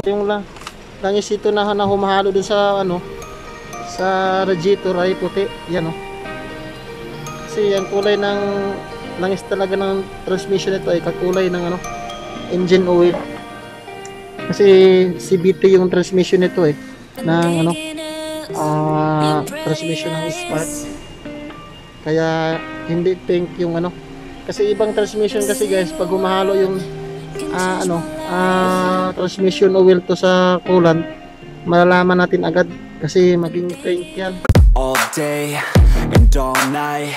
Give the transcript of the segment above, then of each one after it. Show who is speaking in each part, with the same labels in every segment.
Speaker 1: Ito yung langis ito na humahalo dun sa ano, sa radiator ay puti. Yan o. Kasi ang kulay ng langis talaga ng transmission ito ay kakulay ng ano, engine oil. Kasi CVT yung transmission nito eh, ng ano, transmission ng spark. Kaya hindi pink yung ano. Kasi ibang transmission kasi guys, pag humahalo yung transmission oil to sa coolant, malalaman natin agad kasi maging pink yan.
Speaker 2: All day and all night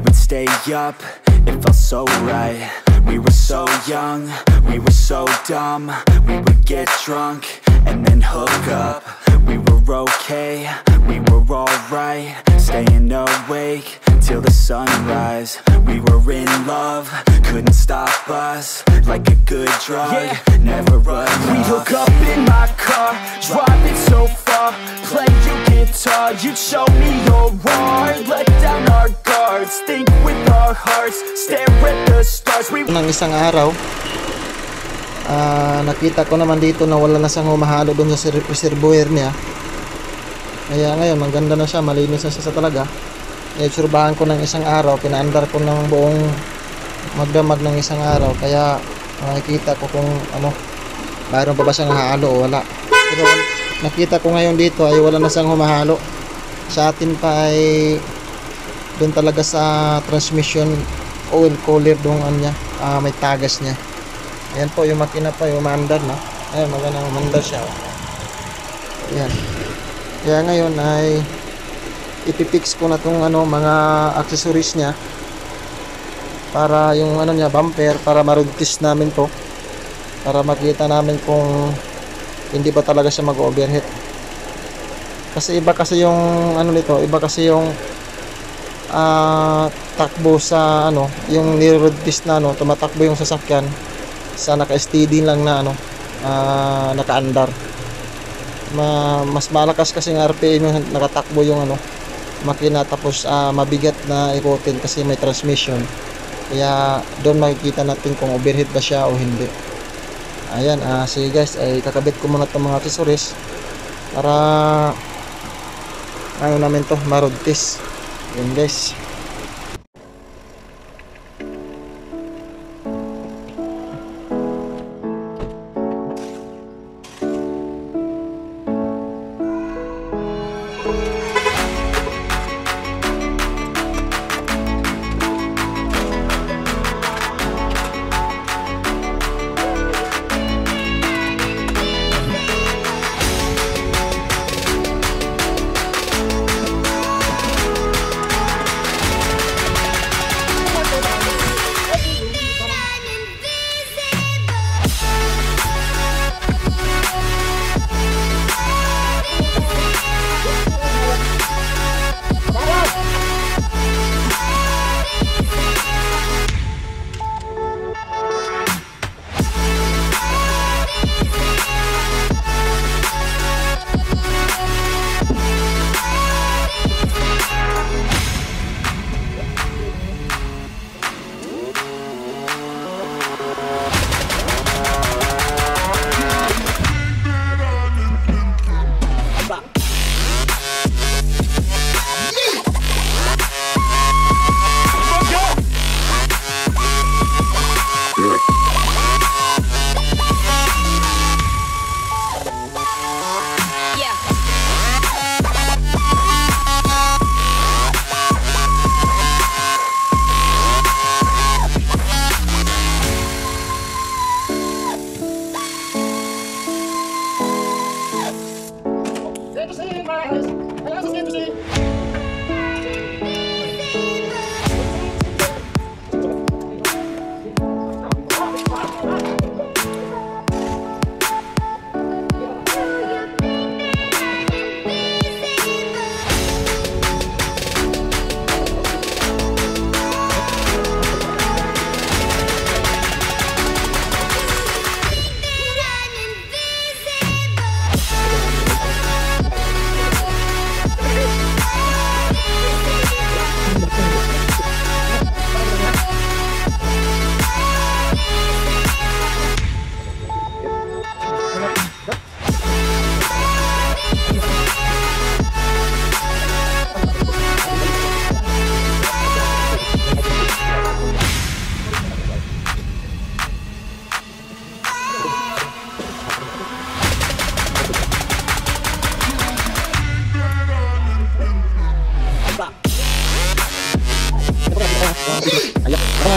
Speaker 2: we'd stay up, it felt so right. We were so young, we were so dumb. We would get drunk and then hook up. We were okay, we were alright. Staying awake till the sunrise. We were in love, couldn't stop us. Like a good drug, yeah. Never enough. We'd hook up in my car, driving so far. Play your guitar, you'd show me your art. Let down our guards, think with our hearts. Stare at the stars.
Speaker 1: Nang isang araw, nakita ko naman dito na wala na siyang humahalo doon sa reservoir niya. Kaya ngayon, maganda na siya, malinis na siya talaga. Surbahan ko ng isang araw, pinaandar ko ng buong magdamag ng isang araw. Kaya nakikita ko kung ano, mayroon pa ba siyang halo o wala. Pero nakita ko ngayon dito ay wala na siyang humahalo. Sa atin pa ay doon talaga sa transmission oil cooler doon niya, may tagas niya. Ayan po yung makina pa, yung mandar na. Ayan, magandang mandar siya. Ayan. Kaya ngayon ay ipipix ko na tong ano, mga accessories niya para yung ano niya, bumper, para ma-road test namin to, para makita namin kung hindi ba talaga siya mag-overheat. Kasi iba kasi yung ano nito, iba kasi yung takbo sa ano, yung ni-road test na ano, tumatakbo yung sasakyan sa naka-steady lang na ano, naka-andar. Mas malakas kasi ng RPM yung nakatakbo yung ano, makina, tapos mabigat na ikutin kasi may transmission. Kaya doon makikita natin kung overheat ba siya o hindi. Ayan, sige guys, ay kakabit ko muna itong mga accessories para ano namin to, ma-road test. Ayan guys.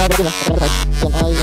Speaker 1: natin yan ay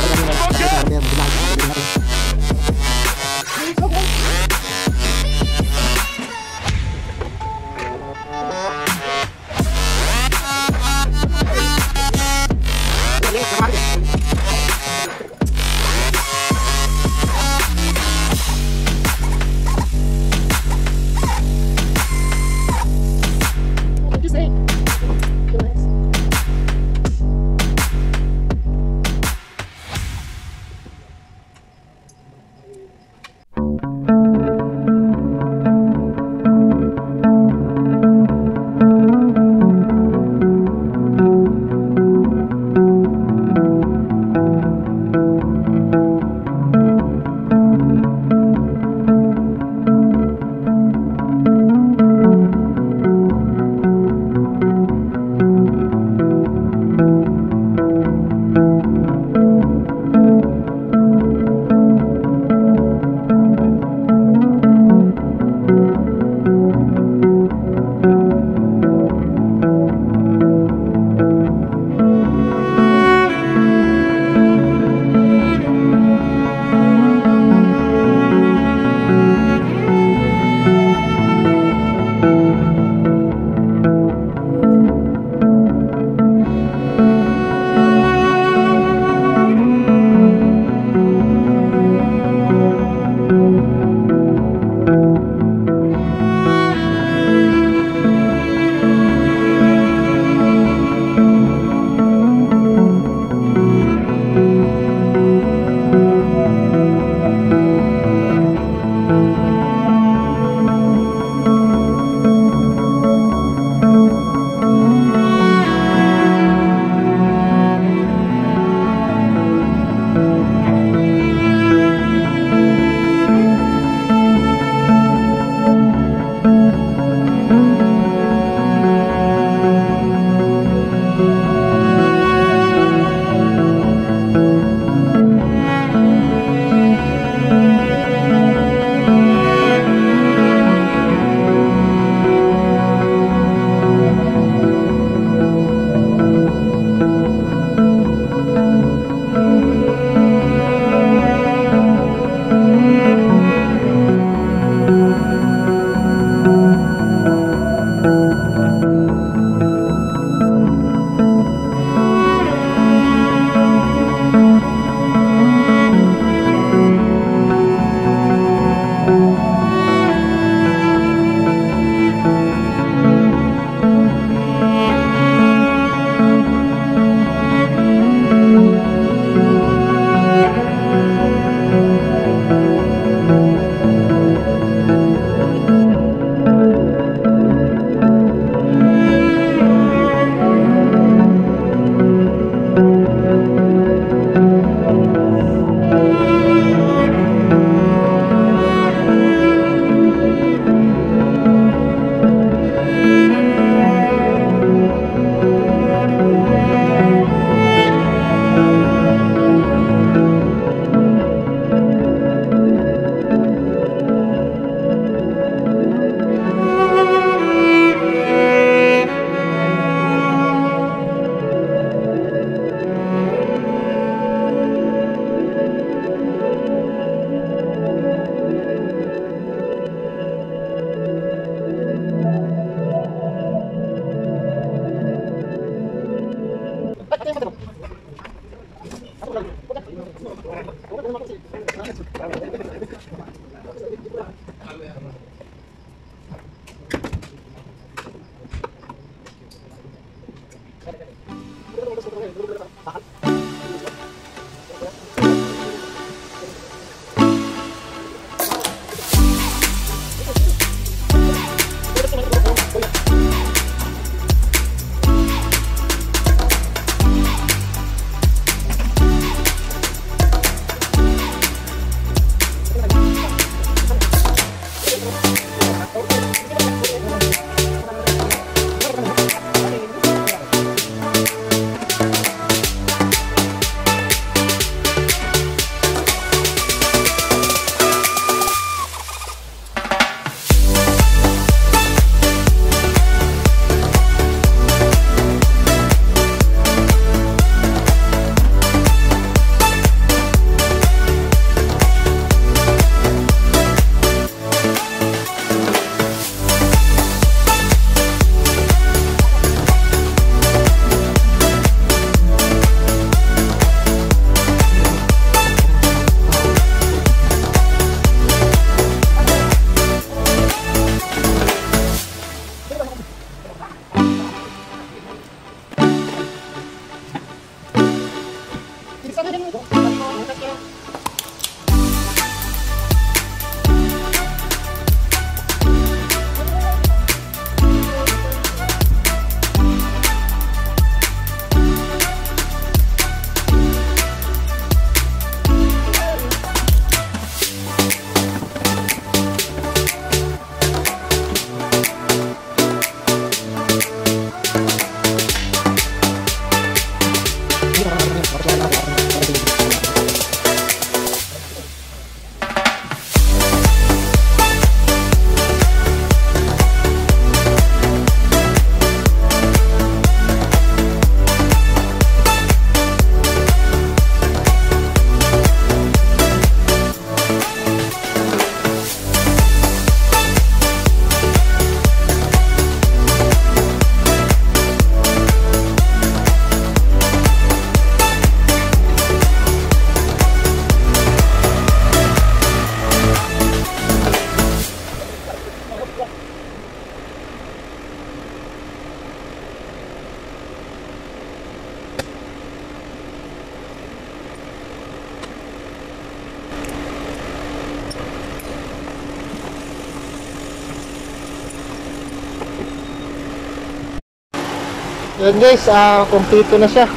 Speaker 1: Yan guys, kompleto na siya.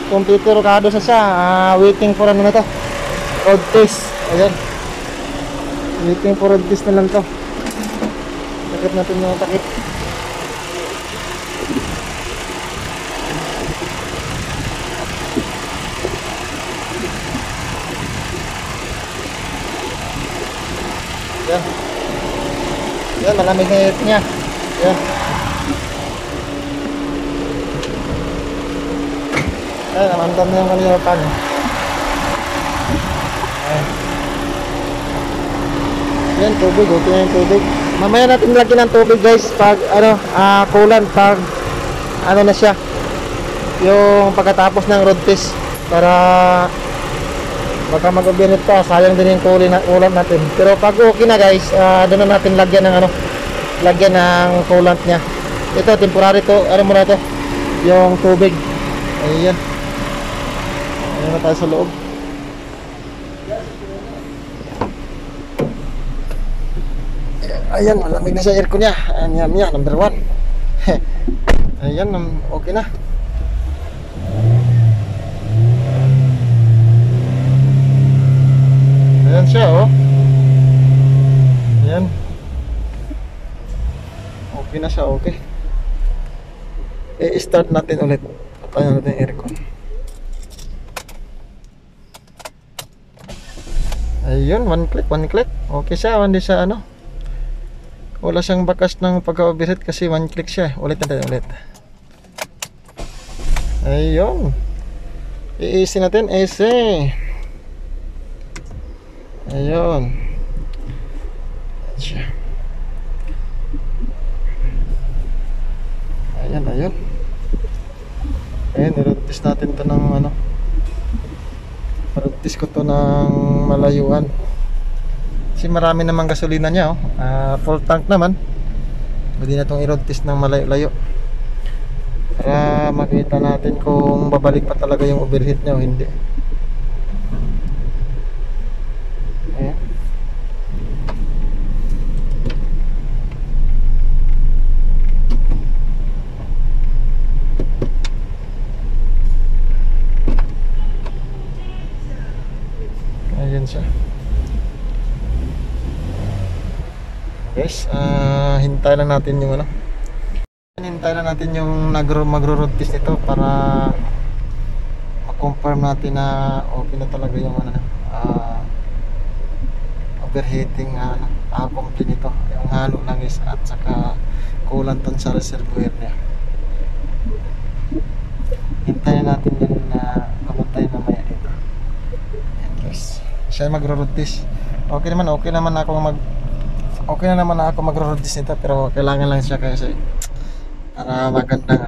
Speaker 1: Kompleto rokado sa siya. Waiting for ano na to, road test. Ayan, waiting for road test na lang to. Takip natin yung takip. Yan. Yan, malamig na hit niya. Yan. Ayan, namandam na yung kanina pan. Ayan. Yan, tubig. Okay na yung tubig. Mamaya natin lagyan ng tubig guys. Pag, coolant. Pag, na siya. Yung pagkatapos ng road test. Para baka mag-ubinit pa, sayang din yung coolant natin. Pero pag okay na guys, doon na natin lagyan ng lagyan ng coolant niya. Ito temporary to, muna to, yung tubig. Ayan. Ayan na tayo sa loob. Ayan, malamig na sa aircon niya. Ayan, number 1. Ayan, okay na. Ayan siya, oh. Ayan. Okay na siya, okay. I-start natin ulit. Patayin natin yung aircon. Ayun, one click. Okay siya, hindi siya wala siyang bakas ng pagka-overheat kasi one click siya. Ulit natin ulit. Ayun. I-easy natin, easy. Ayun. Ayun. Ayun, nirotis natin to ng nirotis ko to ng malayuan. Kasi marami namang gasolina niya, oh. Full tank naman. Pwede na itong i-road-test ng malayo-layo para makita natin kung babalik pa talaga yung overheat niya o hindi. Ayan. Ayan siya. Guys, hintay lang natin yung magro-road test nito para ma-confirm natin na okay na talaga yung overheating complete nito, yung halo lang is at saka coolant sa reservoir niya. Hintayin natin yun na pamatay mamaya dito. Ayan guys, siya magro-road test. Okay na naman ako magro-road test nito, pero kailangan lang siya kasi para magandang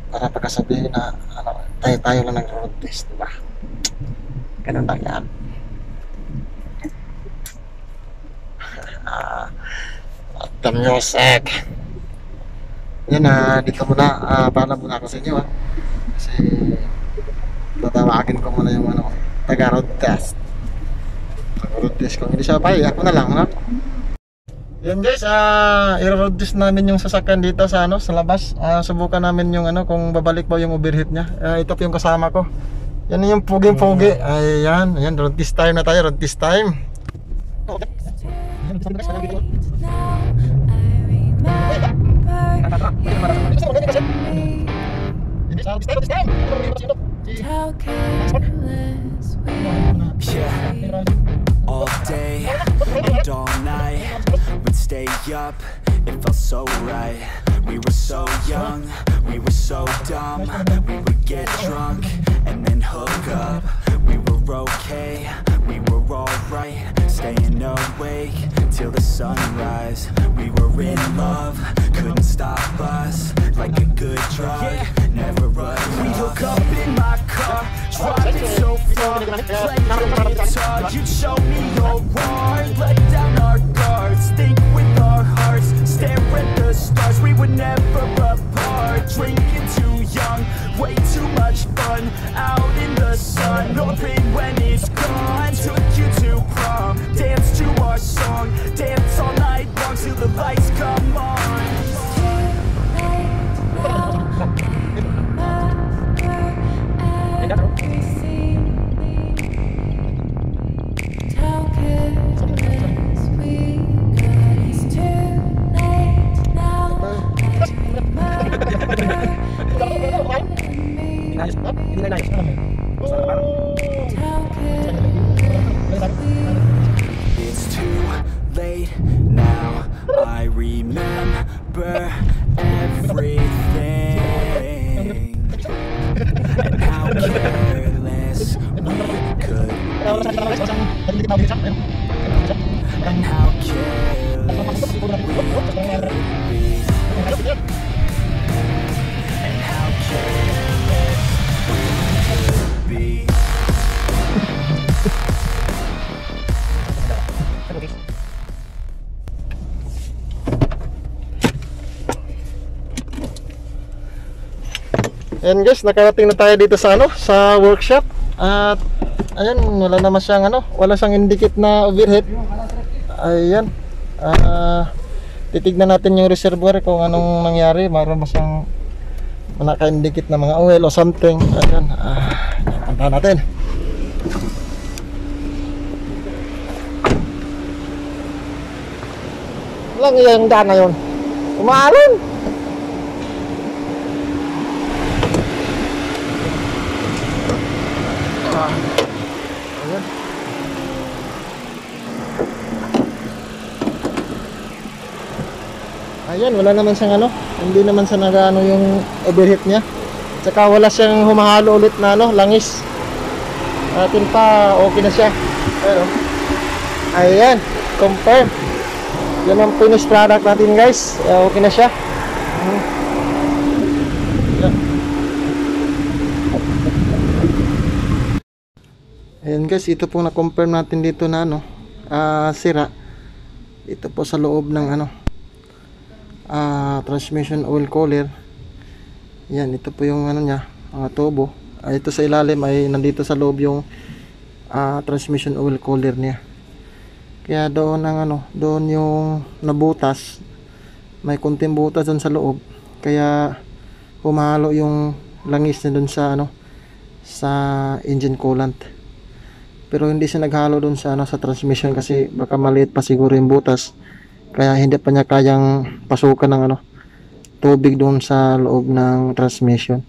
Speaker 1: para pagkasabihin na tayo lang nag-road test, diba? Ganun lang yan. The music. Yan, dito muna, paalam muna ako sa inyo, kasi tatawagin ko muna yung taga-road test. Road test, kung hindi siya pay, ako na lang, Yan guys, i-road test namin yung sasakyan dito sa labas. Subukan namin yung kung babalik ba yung overheat niya. Ito po yung kasama ko. Yan yung pugi-pugi. Ayan, road test time na tayo, road test time.
Speaker 2: Yeah. All day and all night, we'd stay up, it felt so right. We were so young, we were so dumb. We would get drunk and then hook up. We were okay, we were alright, staying awake till the sunrise. We were in love, couldn't stop us, like a good drug, never run. We hook up in my car, driving so far, playing guitar. You'd show me your heart, let down our guards, think with our hearts, stare at the stars. We were never apart, drinking too young, way too much fun, out in the sun, no pain when it's gone. Took you to prom, dance to our song, dance all night long till the lights come on. now. I remember everything and how careless we could be, and how careless we could be, and how careless we could be.
Speaker 1: Ayan guys, nakarating na tayo dito sa sa workshop. At ayan, wala naman siyang wala siyang indicate na overheat. Ayan. Titignan natin yung reservoir kung anong nangyari, mayroon ba siyang naka-indicate na mga oil o something. Ayan. Puntahan natin. Lang yung daan na yun. Umahalon. Ayan. Ayan, wala naman siyang hindi naman siya nag-ano yung overheat niya. Tsaka wala siyang humahalo ulit na langis. Atin pa, okay na siya. Pero ayan, confirm. Yan ang finished product natin guys. Okay na siya. Ayan. Ayan guys, ito po na-confirm natin dito na sira. Ito po sa loob ng transmission oil cooler. Yan, ito po yung niya, mga tubo. Ito sa ilalim ay nandito sa loob yung transmission oil cooler niya. Kaya doon doon yung nabutas. May kunting butas doon sa loob. Kaya humahalo yung langis na doon sa sa engine coolant. Pero hindi siya naghalo doon sa sa transmission kasi baka maliit pa siguro yung butas. Kaya hindi pa niya kayang pasukan ng tubig doon sa loob ng transmission.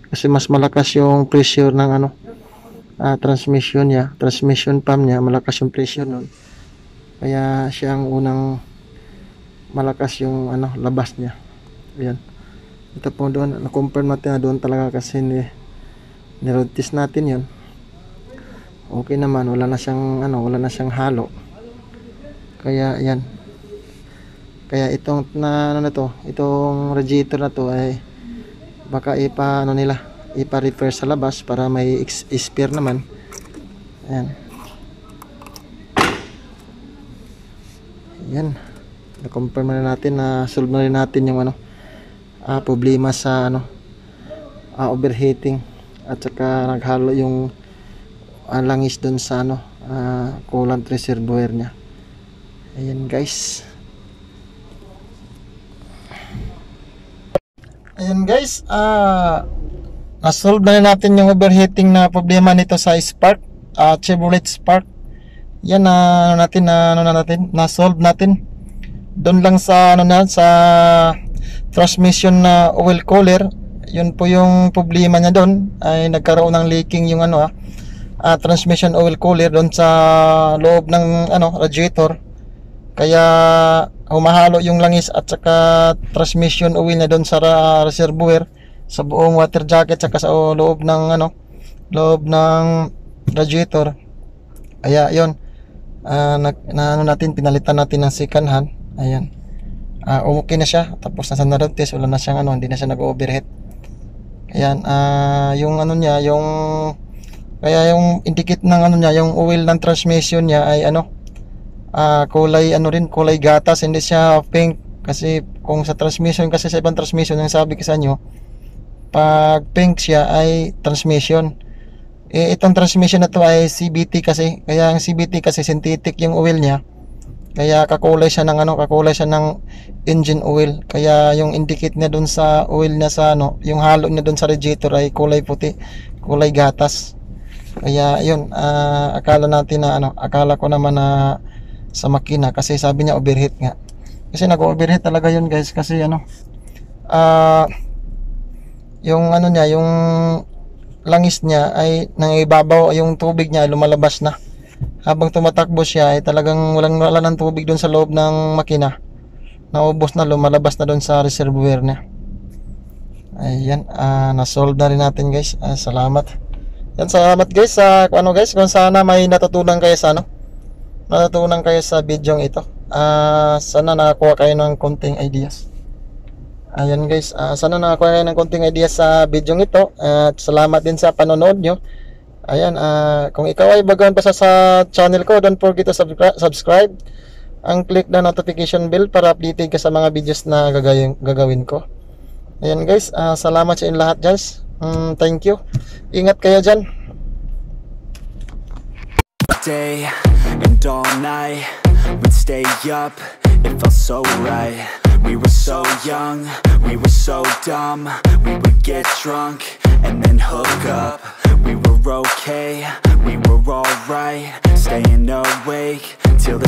Speaker 1: Kasi mas malakas yung pressure ng transmission niya, transmission pump niya, malakas yung pressure noon. Kaya siya ang unang malakas yung labas niya. Ayan. Ito po doon, na-confirm natin na doon talaga kasi ni-road test natin 'yon. Okay naman, wala na siyang halo. Kaya ayan. Kaya itong itong radiator na to ay baka ipa-repair sa labas para may spare naman. Ayan. Ayan. Na-confirm na natin na solve na rin natin yung problema sa overheating at saka naghalo yung langis dun sa coolant reservoir niya. Ayan guys. Ayan guys, na-solve na rin natin yung overheating na problema nito sa Spark, Chevrolet Spark. Yan na-solve natin. Doon lang sa sa transmission na oil cooler, yun po yung problema niya doon, ay nagkaroon ng leaking yung transmission oil cooler doon sa loob ng radiator. Kaya humahalo yung langis at saka transmission oil na doon sa reservoir, sa buong water jacket saka sa loob ng loob ng radiator. Kaya yun, natin pinalitan natin ng second hand. Ayan. Okay na siya. Tapos nasa na-road test, wala na siyang hindi na siya nag-overheat. Ayan, yung niya, yung kaya yung indicate ng niya, yung oil ng transmission niya ay kulay kulay gatas, hindi siya pink. Kasi kung sa transmission, kasi sa ibang transmission, yung sabi ko sa inyo, pag pink siya ay transmission. Itong transmission na to ay CVT kasi. Kaya ang CVT kasi synthetic yung oil niya. Kaya kakulay siya ng engine oil. Kaya yung indicate niya doon sa oil niya sa yung halo niya doon sa radiator ay kulay puti, kulay gatas. Kaya yun, akala ko naman na sa makina kasi sabi niya overheat nga. Kasi nag-overheat talaga yun guys kasi yung niya, yung langis niya ay nangibabaw, yung tubig niya ay lumalabas na. habang tumatakbo siya ay talagang wala ng tubig doon sa loob ng makina. Naubos na, lumalabas na doon sa reservoir niya. Ayan, na-solve na rin natin guys. Salamat. Yan, salamat guys sa guys, kung sana may natutunan kayo sa video ito. Sana nakakuha kayo ng konting ideas. Ayan guys, sana nakakuha kayo ng konting ideas sa video ito. At salamat din sa panonood nyo. Ayan, kung ikaw ay baguhan pa sa channel ko, don't forget to subscribe. Ang click na notification bell para updated ka sa mga videos na gagawin ko. Ayan guys, salamat sa inyo lahat guys. Thank you. Ingat kayo dyan.
Speaker 2: Day and all night, we'd stay up, it felt so right. We were so young, we were so dumb. We would get drunk and then hook up. We were okay, we were alright, staying awake till the